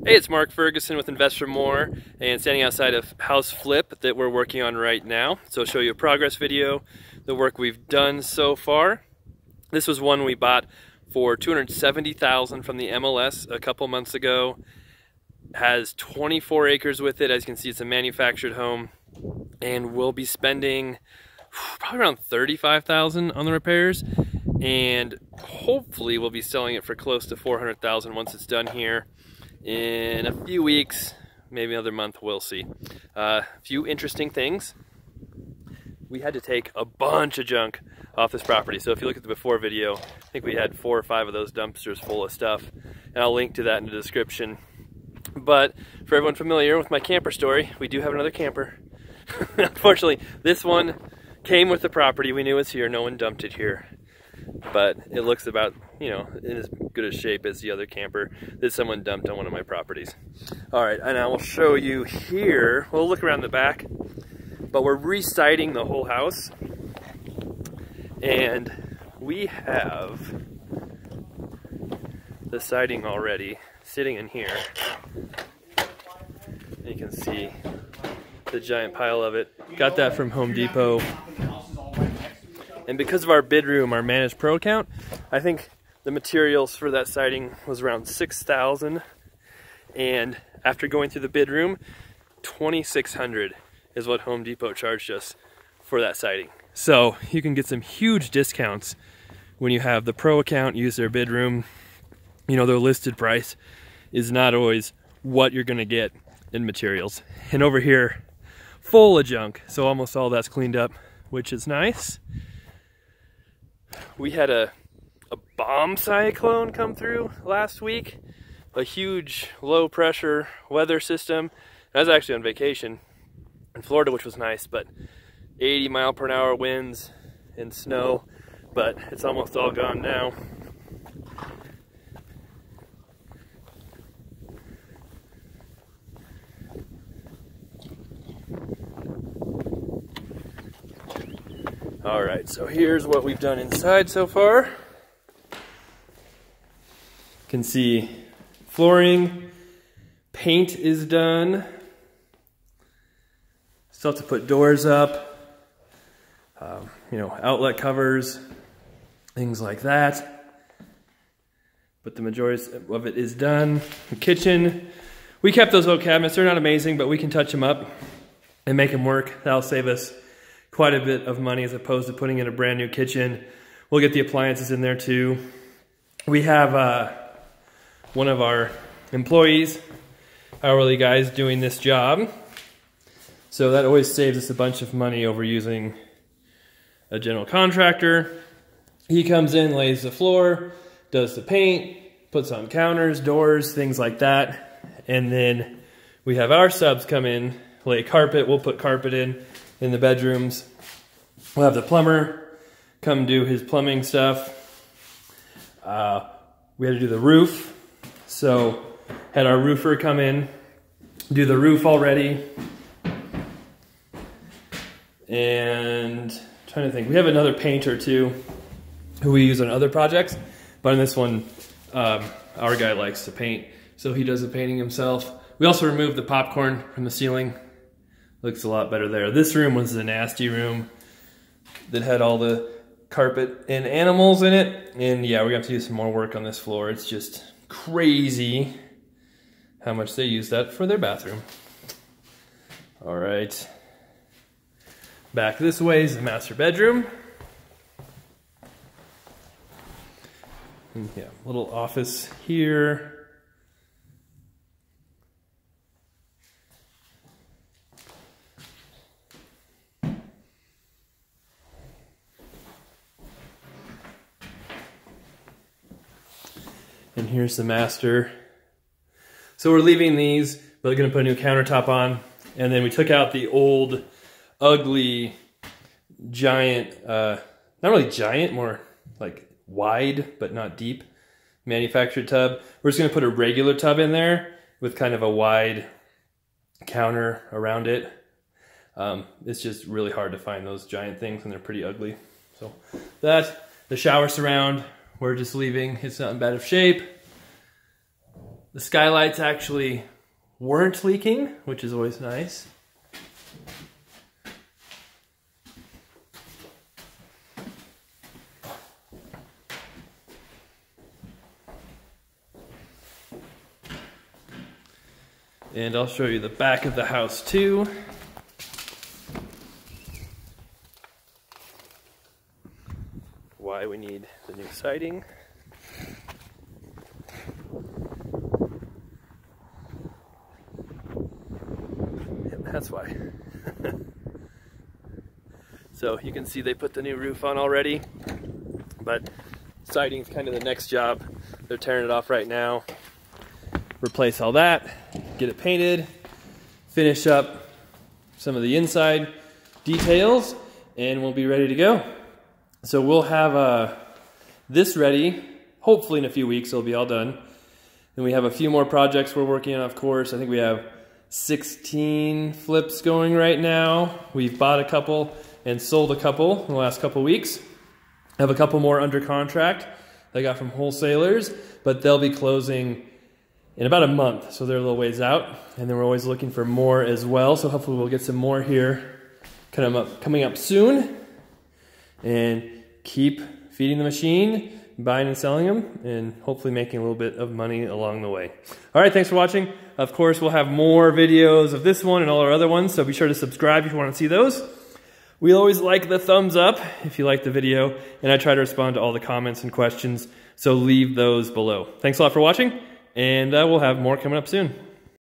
Hey, it's Mark Ferguson with Invest for More, and standing outside of House Flip that we're working on right now. So I'll show you a progress video, the work we've done so far. This was one we bought for $270,000 from the MLS a couple months ago. Has 24 acres with it. As you can see, it's a manufactured home, and we'll be spending probably around $35,000 on the repairs, and hopefully we'll be selling it for close to $400,000 once it's done here in a few weeks, maybe another month. We'll see. A few interesting things. We had to take a bunch of junk off this property. So if you look at the before video, I think we had 4 or 5 of those dumpsters full of stuff, and I'll link to that in the description. But for everyone familiar with my camper story, we do have another camper. Unfortunately, this one came with the property. We knew it was here. No one dumped it here. But it looks about, in as good a shape as the other camper that someone dumped on one of my properties. All right, and I will show you here. We'll look around the back, but we're re-siding the whole house. And we have the siding already sitting in here. You can see the giant pile of it. Got that from Home Depot. And because of our bid room, our managed pro account, I think the materials for that siding was around $6,000. And after going through the bid room, $2,600 is what Home Depot charged us for that siding. So you can get some huge discounts when you have the pro account, use their bid room. Their listed price is not always what you're gonna get in materials. And over here, full of junk. So almost all that's cleaned up, which is nice. We had a bomb cyclone come through last week, a huge low pressure weather system. I was actually on vacation in Florida, which was nice, but 80-mile-per-hour winds and snow, but it's almost all gone now. All right, so here's what we've done inside so far. You can see flooring, paint is done. Still have to put doors up, outlet covers, things like that. But the majority of it is done. The kitchen, we kept those old cabinets. They're not amazing, but we can touch them up and make them work. That'll save us quite a bit of money as opposed to putting in a brand new kitchen. We'll get the appliances in there too. We have one of our employees, hourly guys, doing this job. So that always saves us a bunch of money over using a general contractor. He comes in, lays the floor, does the paint, puts on counters, doors, things like that. And then we have our subs come in, lay carpet. We'll put carpet in the bedrooms. We'll have the plumber come do his plumbing stuff. We had to do the roof. So had our roofer come in, do the roof already. And I'm trying to think, we have another painter too, who we use on other projects. But on this one, our guy likes to paint, so he does the painting himself. We also removed the popcorn from the ceiling. Looks a lot better there. This room was the nasty room that had all the carpet and animals in it. And yeah, we're gonna have to do some more work on this floor. It's just crazy how much they use that for their bathroom. All right. Back this way is the master bedroom. And yeah, little office here. And here's the master. So we're leaving these, but we're gonna put a new countertop on. And then we took out the old, ugly, giant, not really giant, more like wide, but not deep, manufactured tub. We're just gonna put a regular tub in there with kind of a wide counter around it. It's just really hard to find those giant things, and they're pretty ugly. So that, the shower surround, we're just leaving. It's not in bad of shape. The skylights actually weren't leaking, which is always nice. And I'll show you the back of the house too. Why we need the new siding. Yep, that's why. So you can see they put the new roof on already, but siding's kind of the next job. They're tearing it off right now. Replace all that, get it painted, finish up some of the inside details, and we'll be ready to go. So we'll have this ready, hopefully in a few weeks it'll be all done. Then we have a few more projects we're working on, of course. I think we have 16 flips going right now. We've bought a couple and sold a couple in the last couple weeks. I have a couple more under contract that I got from wholesalers, but they'll be closing in about a month, so they're a little ways out. And then we're always looking for more as well, so hopefully we'll get some more here coming up soon. And keep feeding the machine, buying and selling them, and hopefully making a little bit of money along the way. All right, thanks for watching. Of course, we'll have more videos of this one and all our other ones, so be sure to subscribe if you want to see those. We always like the thumbs up if you like the video, and I try to respond to all the comments and questions, so leave those below. Thanks a lot for watching, and we'll have more coming up soon.